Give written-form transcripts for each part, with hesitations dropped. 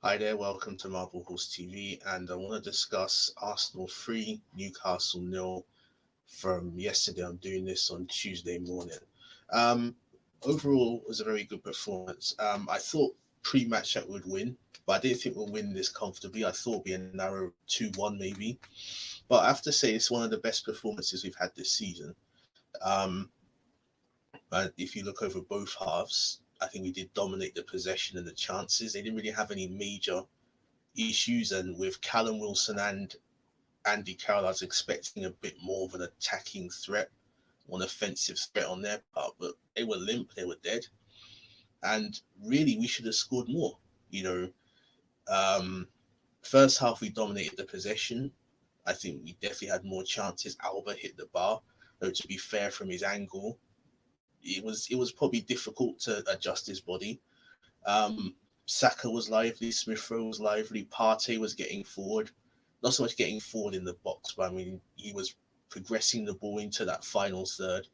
Hi there, welcome to Marble Horse TV, and I want to discuss Arsenal 3, Newcastle nil from yesterday. I'm doing this on Tuesday morning. Um, Overall, it was a very good performance. I thought pre-match that we'd win, but I didn't think we'll win this comfortably. I thought it'd be a narrow 2-1 maybe, but I have to say it's one of the best performances we've had this season. Um, and if you look over both halves, I think we did dominate the possession and the chances. They didn't really have any major issues, and with Callum Wilson and Andy Carroll, I was expecting a bit more of an attacking threat, an offensive threat on their part, but they were limp, they were dead, and really we should have scored more. You know, um, first half we dominated the possession. I think we definitely had more chances. Alba hit the bar, though. To be fair, from his angle, it was probably difficult to adjust his body. Um, Saka was lively, Smith Rowe was lively, Partey was getting forward. Not so much getting forward in the box, but I mean, he was progressing the ball into that final third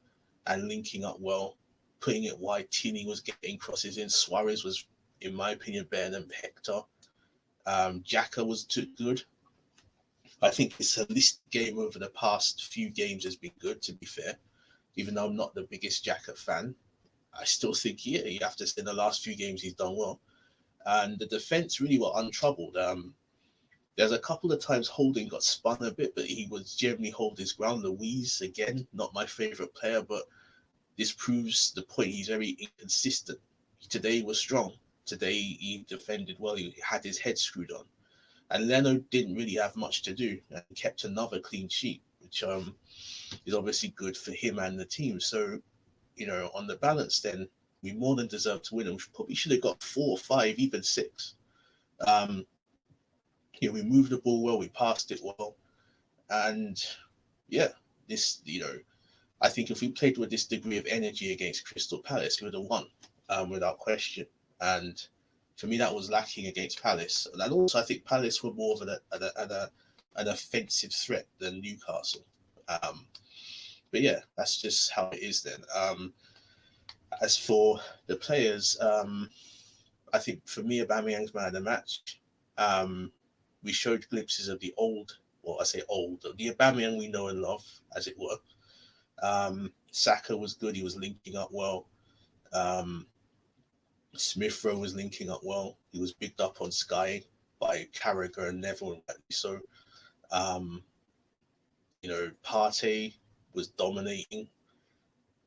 and linking up well, putting it wide. Tini was getting crosses in. Suarez was, in my opinion, better than Hector. Jaka was too good. I think his holistic game over the past few games has been good, to be fair. Even though I'm not the biggest Jaka fan, I still think, yeah, you have to say in the last few games he's done well, and the defense really were untroubled. There's a couple of times Holding got spun a bit, but he was generally hold his ground. Louise, again, not my favourite player, but this proves the point. He's very inconsistent. Today was strong. Today he defended well. He had his head screwed on. And Leno didn't really have much to do and kept another clean sheet, which is obviously good for him and the team. So, on the balance, then we more than deserve to win. And we probably should have got 4, 5, even 6. Um, we moved the ball well, we passed it well, and yeah, this I think if we played with this degree of energy against Crystal Palace, we would have won, without question. And for me, that was lacking against Palace. And also, I think Palace were more of an offensive threat than Newcastle. Um, but yeah, that's just how it is then. As for the players, I think for me, Aubameyang's man of the match. Um, we showed glimpses of the old, well, I say old, the Aubameyang we know and love, as it were. Saka was good; he was linking up well. Um, Smith Rowe was linking up well. He was bigged up on Sky by Carragher and Neville, and rightly so. Um, Partey was dominating.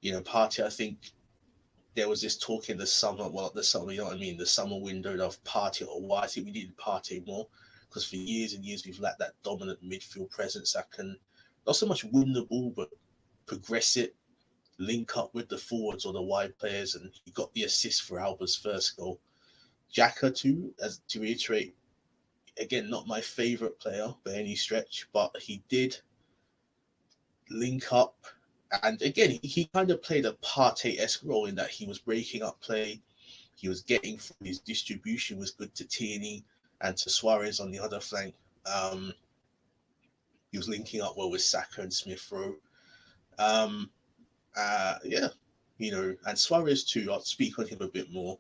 Partey, I think there was this talk in the summer, well, the summer, you know what I mean, the summer window of Partey or why I think we needed Partey more, because for years and years we've lacked that dominant midfield presence that can not so much win the ball, but progress it, link up with the forwards or the wide players, and he got the assist for Alba's first goal. Xhaka too, as to reiterate, again, not my favourite player by any stretch, but he did link up. And again, he kind of played a Partey-esque role in that he was breaking up play. He was getting through. His distribution was good to Tierney and to Suarez on the other flank. Um, he was linking up well with Saka and Smith Rowe. Um, yeah, and Suarez too. I'll speak on him a bit more.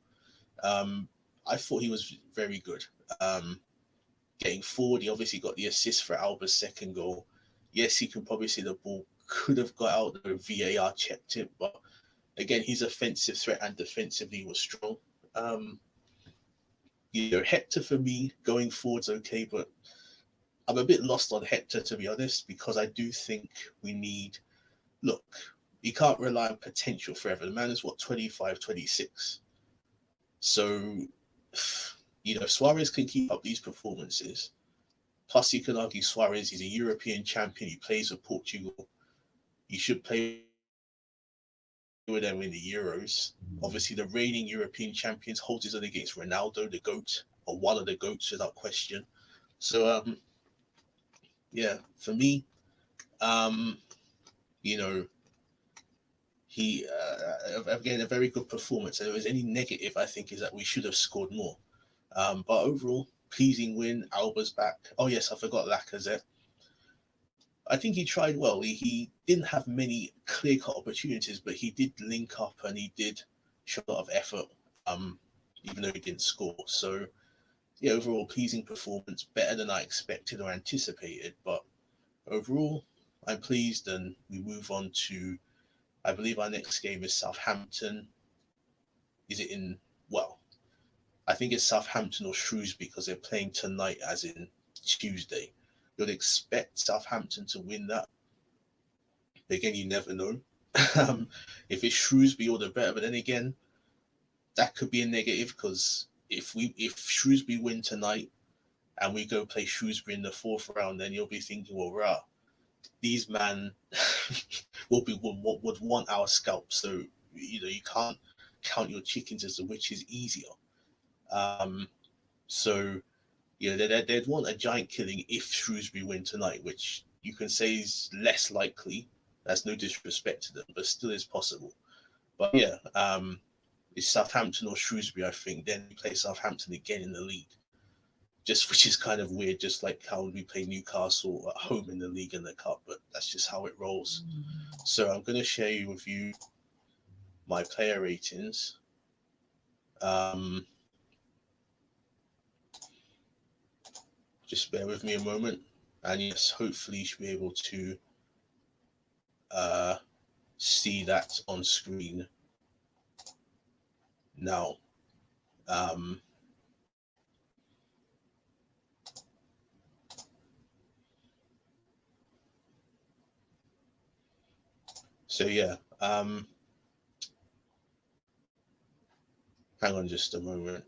Um, I thought he was very good. Um, Getting forward, he obviously got the assist for Alba's second goal. Yes, he can probably see the ball could have got out. The VAR checked it, but again, his offensive threat and defensively was strong. Um, Hector for me going forward's okay, but I'm a bit lost on Hector, to be honest, because I do think we need. Look, you can't rely on potential forever. The man is what, 25, 26. So, if Suarez can keep up these performances, plus you can argue Suarez is a European champion. He plays for Portugal. You should play with them in the Euros. Obviously, the reigning European champions holds his own against Ronaldo, the GOAT, or one of the GOATs without question. So, yeah, for me, um, you know, he again a very good performance. If there was any negative, I think, is that we should have scored more. But overall, pleasing win. Alba's back. Oh yes, I forgot Lacazette. I think he tried well. He didn't have many clear cut opportunities, but he did link up and he did show a lot of effort, even though he didn't score. So yeah, overall pleasing performance, better than I expected or anticipated. But overall, I'm pleased, and we move on to. I believe our next game is Southampton. Is it in? Well, I think it's Southampton or Shrewsbury because they're playing tonight, as in Tuesday. You'd expect Southampton to win that. Again, you never know. um, if it's Shrewsbury, all the better. But then again, that could be a negative because if Shrewsbury win tonight and we go play Shrewsbury in the fourth round, then you'll be thinking, well, rah, these man would want our scalp. So you can't count your chickens as to which is easier. Um, so they'd want a giant killing if Shrewsbury win tonight, which you can say is less likely. That's no disrespect to them, but still is possible. But yeah, it's Southampton or Shrewsbury, I think. Then we play Southampton again in the league, just which is kind of weird. Just like how we play Newcastle at home in the league and the cup, but that's just how it rolls. So I'm going to share with you my player ratings. Um, just bear with me a moment, and yes, hopefully you should be able to uh, see that on screen now. Um, so yeah, hang on just a moment.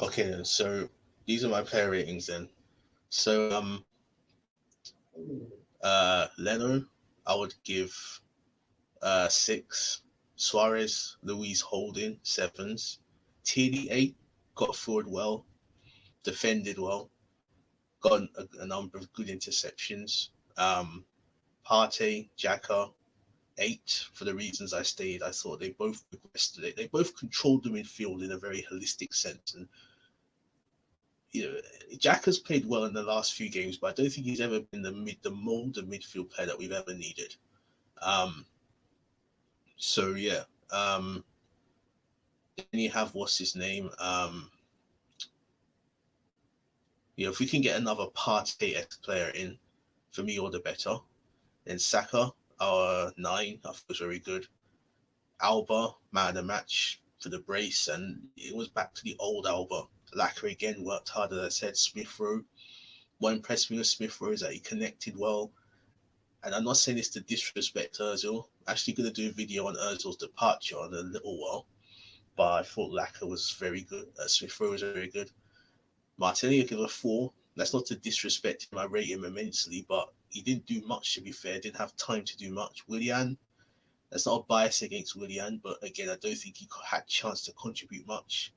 Okay, then. So these are my player ratings then. So Leno, I would give 6. Suarez, Luis Holding, 7s. Tierney, 8. Got forward well, defended well, got a number of good interceptions. Partey, Xhaka, 8 for the reasons I stated. I thought they both progressed. They both controlled the midfield in a very holistic sense. And Jack has played well in the last few games, but I don't think he's ever been the mold of midfield player that we've ever needed. Um, so yeah, then you have what's his name? If we can get another Partey X player in, for me, all the better. Then Saka, our 9, I thought was very good. Alba, man of the match for the brace, and it was back to the old Alba. Lacquer again worked hard, as I said. Smith Rowe, what impressed me with Smith Rowe is that he connected well. And I'm not saying this to disrespect Ozil. I'm actually going to do a video on Ozil's departure in a little while. But I thought Lacquer was very good. Smith Rowe was very good. Martinelli, I give a 4. That's not to disrespect him. I rate him immensely, but he didn't do much, to be fair. Didn't have time to do much. Willian, that's not a bias against Willian, but again, I don't think he had chance to contribute much.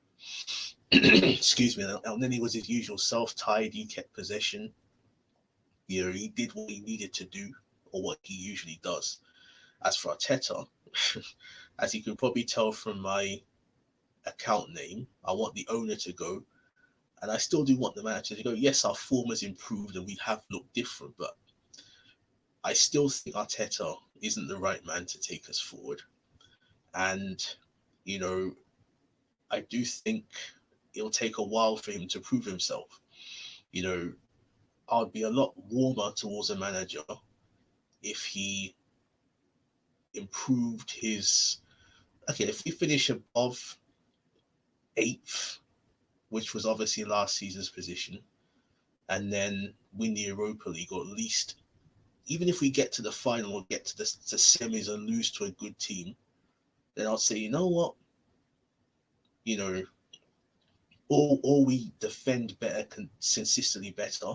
Excuse me. And then he was his usual self, tied. He kept possession. He did what he needed to do, or what he usually does. As for Arteta, as you can probably tell from my account name, I want the owner to go, and I still do want the manager to go. Yes, our form has improved and we have looked different, but I still think Arteta isn't the right man to take us forward. And, you know, I do think it'll take a while for him to prove himself. You know, I'd be a lot warmer towards a manager if he improved his. Okay, if we finish above 8th, which was obviously last season's position, and then win the Europa League, or at least, even if we get to the final or get to the semis and lose to a good team, then I'll say, you know what, you know, or we defend better, consistently better,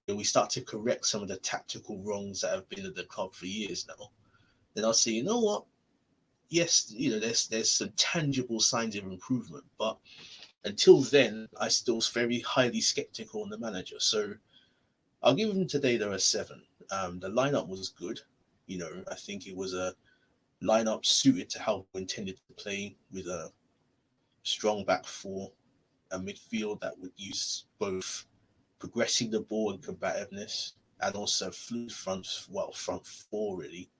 and we start to correct some of the tactical wrongs that have been at the club for years now, then I'll say, you know what, yes, there's some tangible signs of improvement, but until then, I still was very highly skeptical on the manager. So I'll give him today there a 7. The lineup was good. I think it was a lineup suited to how we intended to play, with a strong back four, a midfield that would use both progressing the ball and combativeness, and also fluid front four really,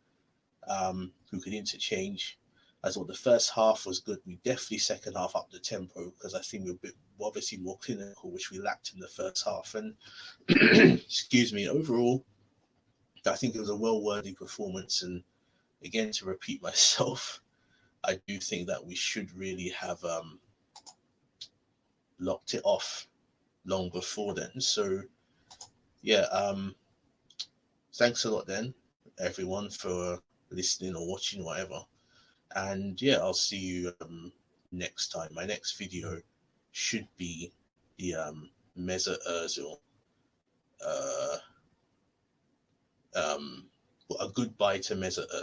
who could interchange. I thought the first half was good. We definitely second half up the tempo, because I think we were a bit obviously more clinical, which we lacked in the first half. And excuse me, overall, I think it was a well worthy performance. And again, to repeat myself, I do think that we should really have locked it off long before then. So yeah, thanks a lot then, everyone, for listening or watching, whatever. And yeah, I'll see you next time. My next video should be the Mesut Ozil, uh, a goodbye to Mesut Ozil.